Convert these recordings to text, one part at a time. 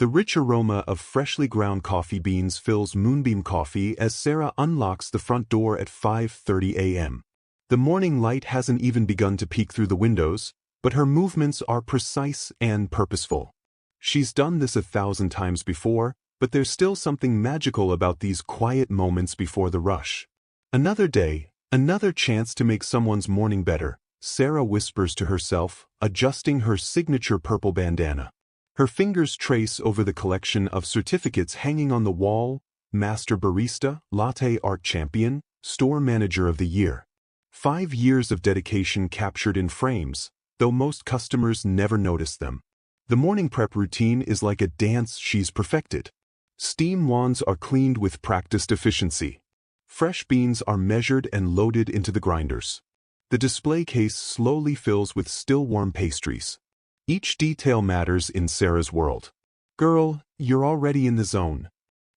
The rich aroma of freshly ground coffee beans fills Moonbeam Coffee as Sarah unlocks the front door at 5:30 a.m. The morning light hasn't even begun to peek through the windows, but her movements are precise and purposeful. She's done this 1,000 times before, but there's still something magical about these quiet moments before the rush. Another day, another chance to make someone's morning better, Sarah whispers to herself, adjusting her signature purple bandana. Her fingers trace over the collection of certificates hanging on the wall: Master Barista, Latte Art Champion, Store Manager of the Year. 5 years of dedication captured in frames, though most customers never notice them. The morning prep routine is like a dance she's perfected. Steam wands are cleaned with practiced efficiency. Fresh beans are measured and loaded into the grinders. The display case slowly fills with still warm pastries. Each detail matters in Sarah's world. "Girl, you're already in the zone."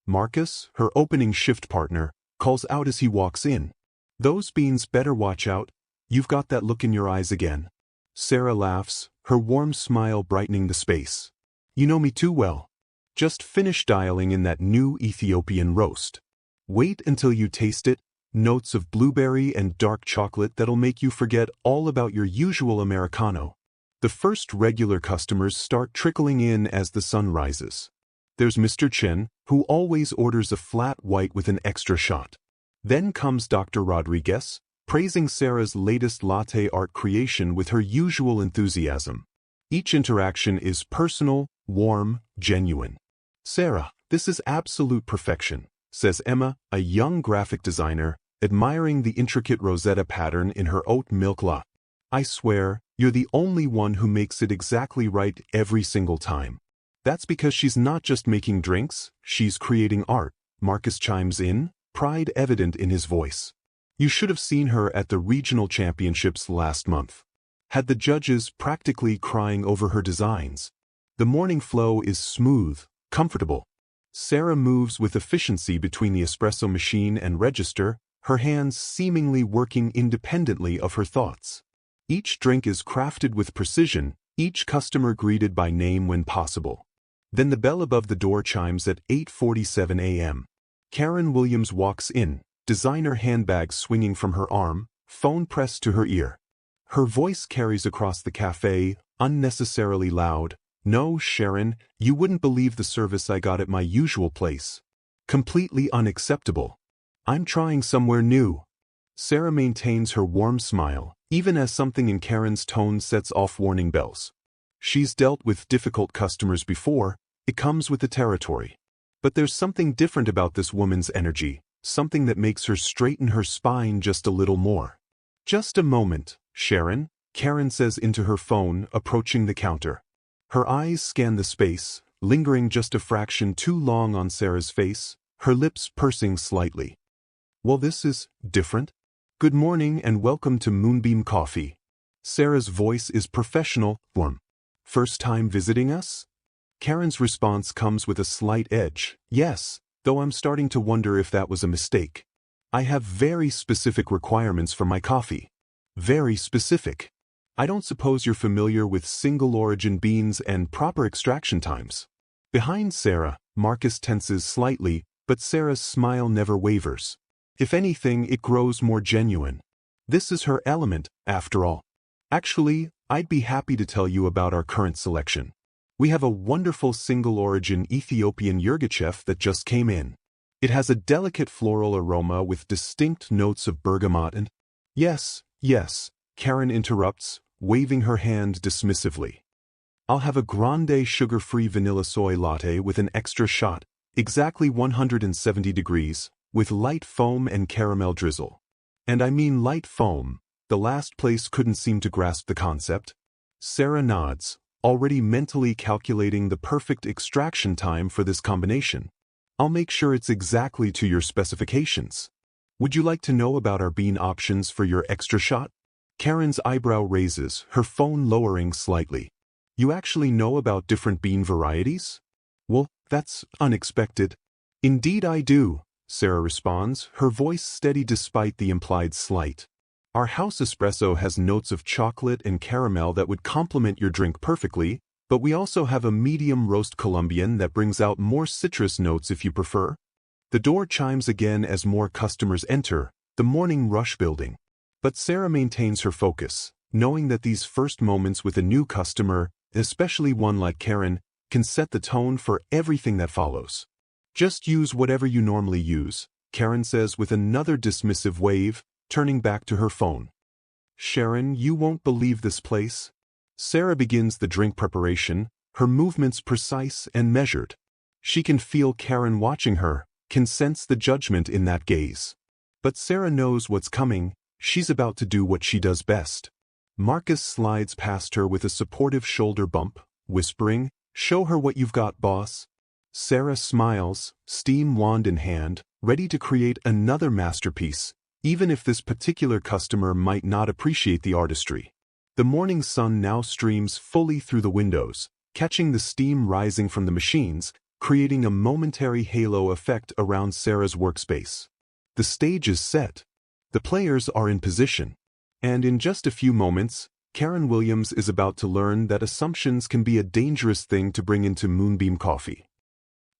Marcus, her opening shift partner, calls out as he walks in. "Those beans better watch out, you've got that look in your eyes again." Sarah laughs, her warm smile brightening the space. "You know me too well. Just finished dialing in that new Ethiopian roast. Wait until you taste it, notes of blueberry and dark chocolate that'll make you forget all about your usual Americano." The first regular customers start trickling in as the sun rises. There's Mr. Chen, who always orders a flat white with an extra shot. Then comes Dr. Rodriguez, praising Sarah's latest latte art creation with her usual enthusiasm. Each interaction is personal, warm, genuine. "Sarah, this is absolute perfection," says Emma, a young graphic designer, admiring the intricate Rosetta pattern in her oat milk latte. "I swear, you're the only one who makes it exactly right every single time." "That's because she's not just making drinks, she's creating art," Marcus chimes in, pride evident in his voice. "You should have seen her at the regional championships last month. Had the judges practically crying over her designs." The morning flow is smooth, comfortable. Sarah moves with efficiency between the espresso machine and register, her hands seemingly working independently of her thoughts. Each drink is crafted with precision, each customer greeted by name when possible. Then the bell above the door chimes at 8:47 a.m. Karen Williams walks in, designer handbag swinging from her arm, phone pressed to her ear. Her voice carries across the cafe, unnecessarily loud. "No, Sharon, you wouldn't believe the service I got at my usual place. Completely unacceptable. I'm trying somewhere new." Sarah maintains her warm smile, even as something in Karen's tone sets off warning bells. She's dealt with difficult customers before, it comes with the territory. But there's something different about this woman's energy, something that makes her straighten her spine just a little more. "Just a moment, Sharon," Karen says into her phone, approaching the counter. Her eyes scan the space, lingering just a fraction too long on Sarah's face, her lips pursing slightly. "Well, this is different. Good morning and welcome to Moonbeam Coffee." Sarah's voice is professional, warm. "First time visiting us?" Karen's response comes with a slight edge. "Yes, though I'm starting to wonder if that was a mistake. I have very specific requirements for my coffee." "Very specific. I don't suppose you're familiar with single-origin beans and proper extraction times." Behind Sarah, Marcus tenses slightly, but Sarah's smile never wavers. If anything, it grows more genuine. This is her element, after all. "Actually, I'd be happy to tell you about our current selection. We have a wonderful single-origin Ethiopian Yirgacheffe that just came in. It has a delicate floral aroma with distinct notes of bergamot and—" Yes, Karen interrupts, waving her hand dismissively. "I'll have a grande sugar-free vanilla soy latte with an extra shot, exactly 170 degrees, with light foam and caramel drizzle." And I mean light foam. The last place couldn't seem to grasp the concept. Sarah nods, already mentally calculating the perfect extraction time for this combination. "I'll make sure it's exactly to your specifications. Would you like to know about our bean options for your extra shot?" Karen's eyebrow raises, her phone lowering slightly. "You actually know about different bean varieties?" "Well, that's unexpected." "Indeed I do," Sarah responds, her voice steady despite the implied slight. "Our house espresso has notes of chocolate and caramel that would complement your drink perfectly, But we also have a medium roast Colombian that brings out more citrus notes if you prefer. The door chimes again as more customers enter, the morning rush building. But Sarah maintains her focus, knowing that these first moments with a new customer, especially one like Karen, can set the tone for everything that follows. Just use whatever you normally use, Karen says with another dismissive wave, turning back to her phone. Sharon, you won't believe this place. Sarah begins the drink preparation, her movements precise and measured. She can feel Karen watching her, can sense the judgment in that gaze. But Sarah knows what's coming, she's about to do what she does best. Marcus slides past her with a supportive shoulder bump, whispering, "Show her what you've got, boss." Sarah smiles, steam wand in hand, ready to create another masterpiece, even if this particular customer might not appreciate the artistry. The morning sun now streams fully through the windows, catching the steam rising from the machines, creating a momentary halo effect around Sarah's workspace. The stage is set. The players are in position. And in just a few moments, Karen Williams is about to learn that assumptions can be a dangerous thing to bring into Moonbeam Coffee.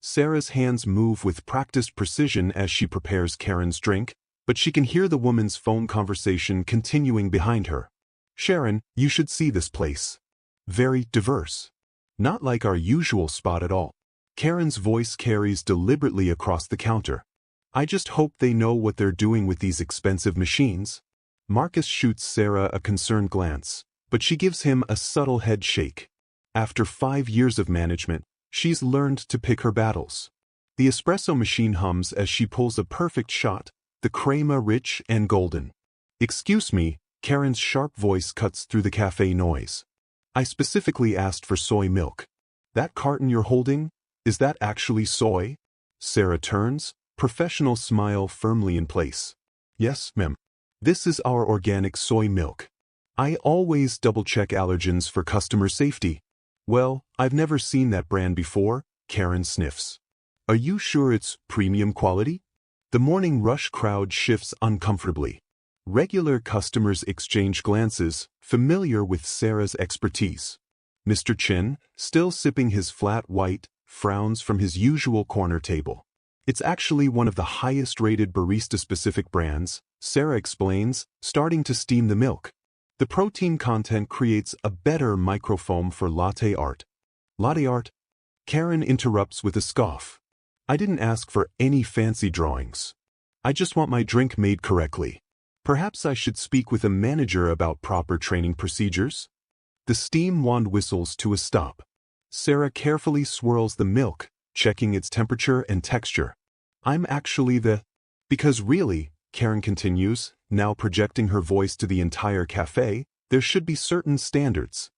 Sarah's hands move with practiced precision as she prepares Karen's drink, but she can hear the woman's phone conversation continuing behind her. "Sharon, you should see this place. Very diverse. Not like our usual spot at all." Karen's voice carries deliberately across the counter. "I just hope they know what they're doing with these expensive machines." Marcus shoots Sarah a concerned glance, but she gives him a subtle head shake. After 5 years of management, she's learned to pick her battles. The espresso machine hums as she pulls a perfect shot, the crema rich and golden. "Excuse me," Karen's sharp voice cuts through the cafe noise. "I specifically asked for soy milk. That carton you're holding, is that actually soy?" Sarah turns, professional smile firmly in place. "Yes, ma'am. This is our organic soy milk. I always double-check allergens for customer safety." "Well, I've never seen that brand before," Karen sniffs. "Are you sure it's premium quality?" The morning rush crowd shifts uncomfortably. Regular customers exchange glances, familiar with Sarah's expertise. Mr. Chen, still sipping his flat white, frowns from his usual corner table. "It's actually one of the highest-rated barista-specific brands," Sarah explains, starting to steam the milk. "The protein content creates a better microfoam for latte art." "Latte art?" Karen interrupts with a scoff. "I didn't ask for any fancy drawings. I just want my drink made correctly. Perhaps I should speak with a manager about proper training procedures." The steam wand whistles to a stop. Sarah carefully swirls the milk, checking its temperature and texture. "I'm actually Because really," Karen continues, now projecting her voice to the entire cafe, "there should be certain standards.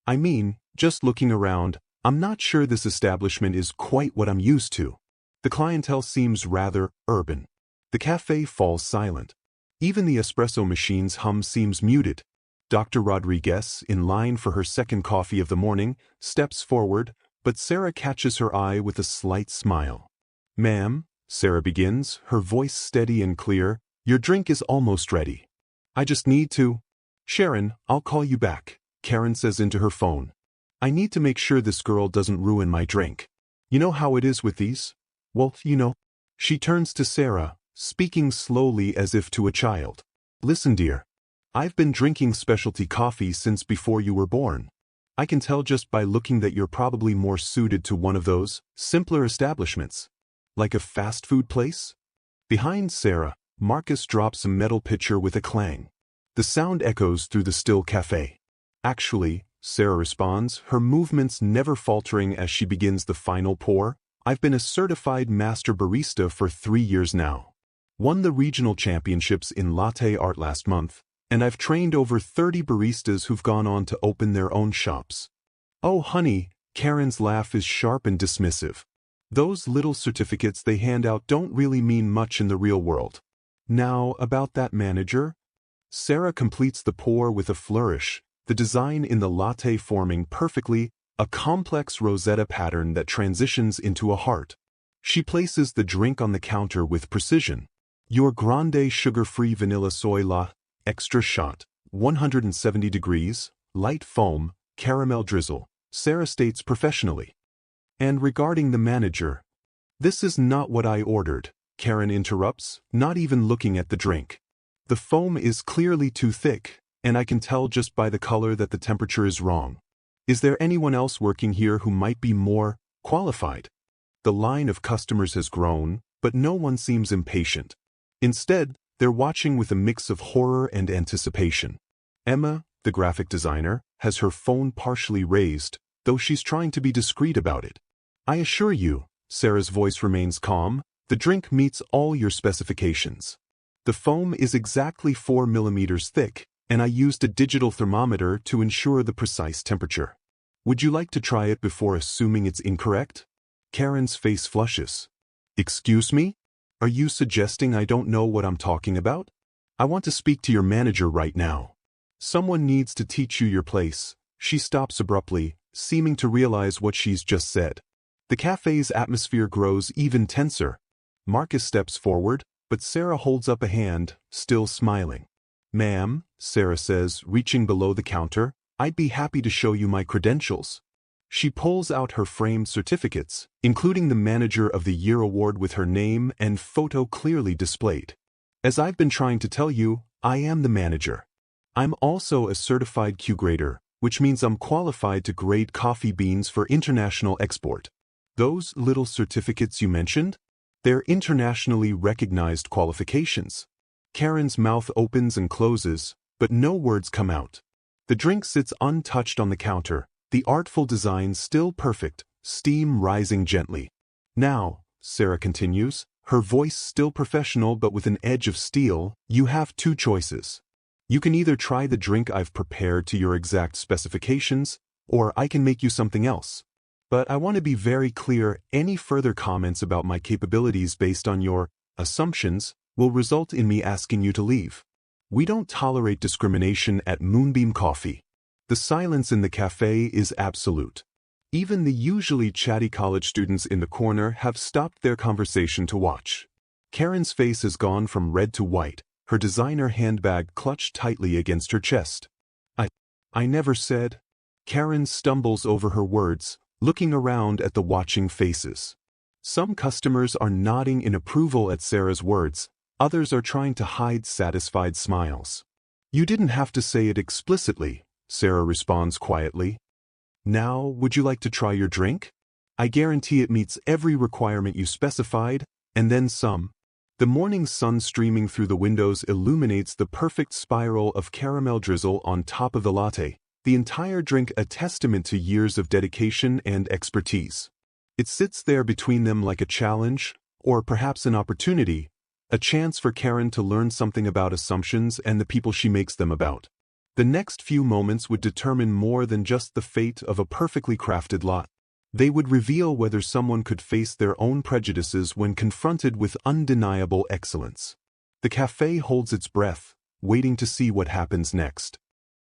I mean, just looking around, I'm not sure this establishment is quite what I'm used to. The clientele seems rather urban." The cafe falls silent. Even the espresso machine's hum seems muted. Dr. Rodriguez, in line for her second coffee of the morning, steps forward, but Sarah catches her eye with a slight smile. "Ma'am," Sarah begins, her voice steady and clear, "your drink is almost ready. I just need to—" "Sharon, I'll call you back," Karen says into her phone. "I need to make sure this girl doesn't ruin my drink. You know how it is with these? Well, you know." She turns to Sarah, speaking slowly as if to a child. "Listen, dear. I've been drinking specialty coffee since before you were born. I can tell just by looking that you're probably more suited to one of those simpler establishments. Like a fast food place?" Behind Sarah, Marcus drops a metal pitcher with a clang. The sound echoes through the still cafe. "Actually," Sarah responds, her movements never faltering as she begins the final pour, "I've been a certified master barista for 3 years now. Won the regional championships in latte art last month, and I've trained over 30 baristas who've gone on to open their own shops." "Oh, honey," Karen's laugh is sharp and dismissive. "Those little certificates they hand out don't really mean much in the real world." "Now, about that manager?" Sarah completes the pour with a flourish, the design in the latte forming perfectly, a complex Rosetta pattern that transitions into a heart. She places the drink on the counter with precision. "Your grande sugar-free vanilla soy extra shot, 170 degrees, light foam, caramel drizzle, Sarah states professionally. And regarding the manager, this is not what I ordered, Karen interrupts, not even looking at the drink. The foam is clearly too thick, and I can tell just by the color that the temperature is wrong. Is there anyone else working here who might be more qualified? The line of customers has grown, but no one seems impatient. Instead, they're watching with a mix of horror and anticipation. Emma, the graphic designer, has her phone partially raised, though she's trying to be discreet about it. I assure you, Sarah's voice remains calm, the drink meets all your specifications. The foam is exactly 4 millimeters thick, and I used a digital thermometer to ensure the precise temperature. Would you like to try it before assuming it's incorrect? Karen's face flushes. Excuse me? Are you suggesting I don't know what I'm talking about? I want to speak to your manager right now. Someone needs to teach you your place. She stops abruptly, seeming to realize what she's just said. The cafe's atmosphere grows even tenser. Marcus steps forward, but Sarah holds up a hand, still smiling. Ma'am, Sarah says, reaching below the counter, I'd be happy to show you my credentials. She pulls out her framed certificates, including the Manager of the Year award with her name and photo clearly displayed. As I've been trying to tell you, I am the manager. I'm also a certified Q-grader, which means I'm qualified to grade coffee beans for international export. Those little certificates you mentioned? They're internationally recognized qualifications. Karen's mouth opens and closes, but no words come out. The drink sits untouched on the counter, the artful design still perfect, steam rising gently. Now, Sarah continues, her voice still professional but with an edge of steel, you have two choices. You can either try the drink I've prepared to your exact specifications, or I can make you something else. But I want to be very clear, any further comments about my capabilities based on your assumptions will result in me asking you to leave. We don't tolerate discrimination at Moonbeam Coffee. The silence in the cafe is absolute. Even the usually chatty college students in the corner have stopped their conversation to watch. Karen's face has gone from red to white, her designer handbag clutched tightly against her chest. I never said. Karen stumbles over her words, looking around at the watching faces. Some customers are nodding in approval at Sarah's words, others are trying to hide satisfied smiles. You didn't have to say it explicitly, Sarah responds quietly. Now, would you like to try your drink? I guarantee it meets every requirement you specified, and then some. The morning sun streaming through the windows illuminates the perfect spiral of caramel drizzle on top of the latte, the entire drink a testament to years of dedication and expertise. It sits there between them like a challenge, or perhaps an opportunity, a chance for Karen to learn something about assumptions and the people she makes them about. The next few moments would determine more than just the fate of a perfectly crafted lot. They would reveal whether someone could face their own prejudices when confronted with undeniable excellence. The cafe holds its breath, waiting to see what happens next.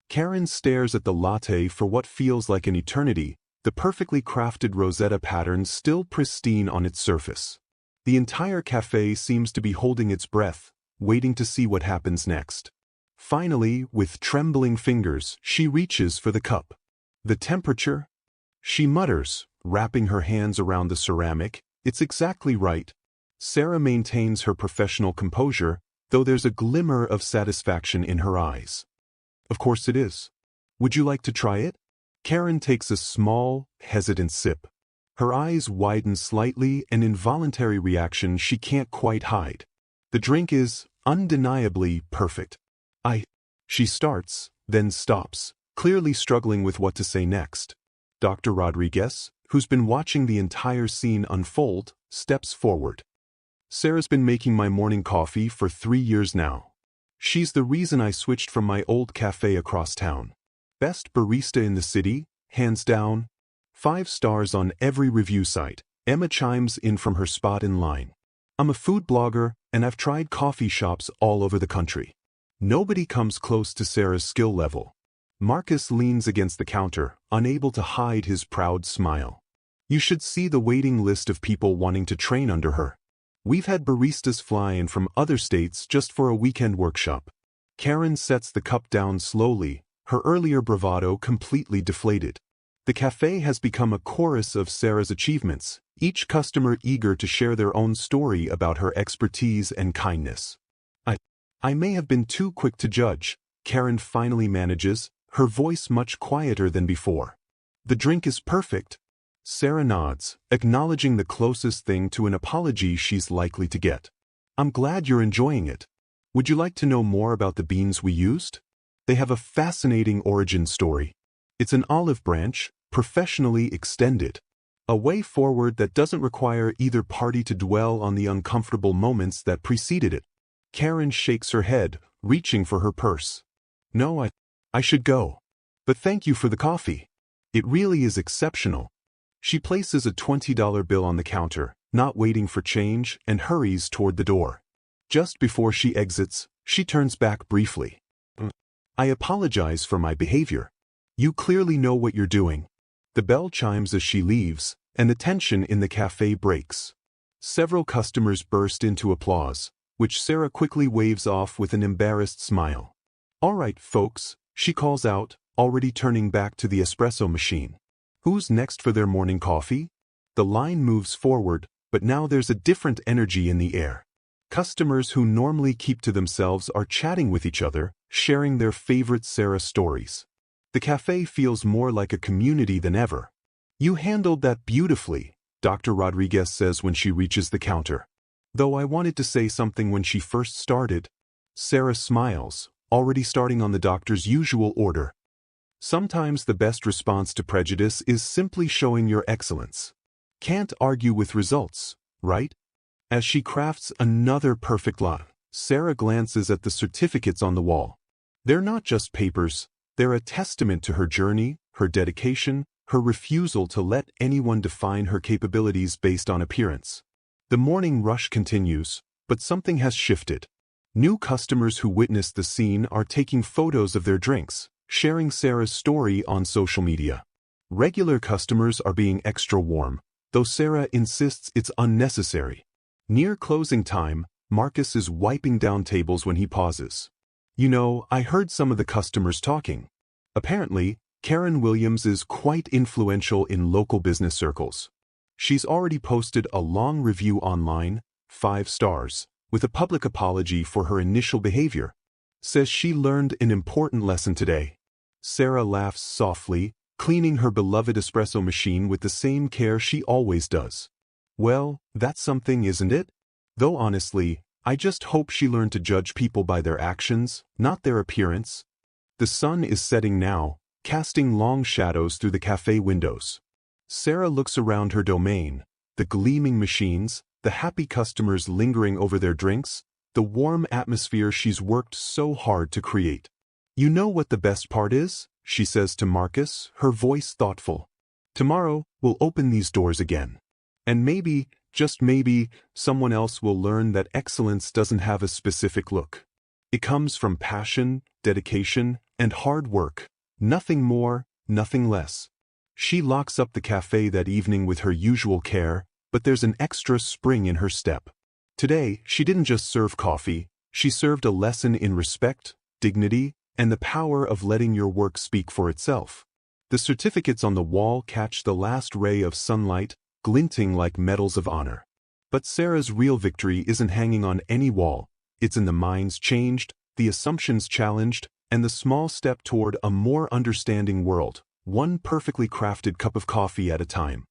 Karen stares at the latte for what feels like an eternity, the perfectly crafted Rosetta pattern still pristine on its surface. The entire cafe seems to be holding its breath, waiting to see what happens next. Finally, with trembling fingers, she reaches for the cup. The temperature? She mutters, wrapping her hands around the ceramic, it's exactly right. Sarah maintains her professional composure, though there's a glimmer of satisfaction in her eyes. Of course it is. Would you like to try it? Karen takes a small, hesitant sip. Her eyes widen slightly, an involuntary reaction she can't quite hide. The drink is undeniably perfect. She starts, then stops, clearly struggling with what to say next. Dr. Rodriguez, who's been watching the entire scene unfold, steps forward. Sarah's been making my morning coffee for 3 years now. She's the reason I switched from my old cafe across town. Best barista in the city, hands down. 5 stars on every review site. Emma chimes in from her spot in line. I'm a food blogger, and I've tried coffee shops all over the country. Nobody comes close to Sarah's skill level. Marcus leans against the counter, unable to hide his proud smile. You should see the waiting list of people wanting to train under her. We've had baristas fly in from other states just for a weekend workshop. Karen sets the cup down slowly, her earlier bravado completely deflated. The cafe has become a chorus of Sarah's achievements, each customer eager to share their own story about her expertise and kindness. I may have been too quick to judge, Karen finally manages, her voice much quieter than before. The drink is perfect. Sarah nods, acknowledging the closest thing to an apology she's likely to get. I'm glad you're enjoying it. Would you like to know more about the beans we used? They have a fascinating origin story. It's an olive branch, professionally extended. A way forward that doesn't require either party to dwell on the uncomfortable moments that preceded it. Karen shakes her head, reaching for her purse. No, I should go. But thank you for the coffee. It really is exceptional. She places a $20 bill on the counter, not waiting for change, and hurries toward the door. Just before she exits, she turns back briefly. I apologize for my behavior. You clearly know what you're doing. The bell chimes as she leaves, and the tension in the cafe breaks. Several customers burst into applause, which Sarah quickly waves off with an embarrassed smile. All right, folks, she calls out, already turning back to the espresso machine. Who's next for their morning coffee? The line moves forward, but now there's a different energy in the air. Customers who normally keep to themselves are chatting with each other, sharing their favorite Sarah stories. The cafe feels more like a community than ever. You handled that beautifully, Dr. Rodriguez says when she reaches the counter. Though I wanted to say something when she first started. Sarah smiles, already starting on the doctor's usual order. Sometimes the best response to prejudice is simply showing your excellence. Can't argue with results, right? As she crafts another perfect lot, Sarah glances at the certificates on the wall. They're not just papers, they're a testament to her journey, her dedication, her refusal to let anyone define her capabilities based on appearance. The morning rush continues, but something has shifted. New customers who witness the scene are taking photos of their drinks, sharing Sarah's story on social media. Regular customers are being extra warm, though Sarah insists it's unnecessary. Near closing time, Marcus is wiping down tables when he pauses. You know, I heard some of the customers talking. Apparently, Karen Williams is quite influential in local business circles. She's already posted a long review online, 5 stars, with a public apology for her initial behavior. Says she learned an important lesson today. Sarah laughs softly, cleaning her beloved espresso machine with the same care she always does. Well, that's something, isn't it? Though honestly, I just hope she learned to judge people by their actions, not their appearance. The sun is setting now, casting long shadows through the cafe windows. Sarah looks around her domain, the gleaming machines, the happy customers lingering over their drinks, the warm atmosphere she's worked so hard to create. You know what the best part is? She says to Marcus, her voice thoughtful. Tomorrow, we'll open these doors again. And maybe, just maybe, someone else will learn that excellence doesn't have a specific look. It comes from passion, dedication, and hard work. Nothing more, nothing less. She locks up the cafe that evening with her usual care, but there's an extra spring in her step. Today, she didn't just serve coffee, she served a lesson in respect, dignity, and the power of letting your work speak for itself. The certificates on the wall catch the last ray of sunlight, glinting like medals of honor. But Sarah's real victory isn't hanging on any wall, it's in the minds changed, the assumptions challenged, and the small step toward a more understanding world, one perfectly crafted cup of coffee at a time.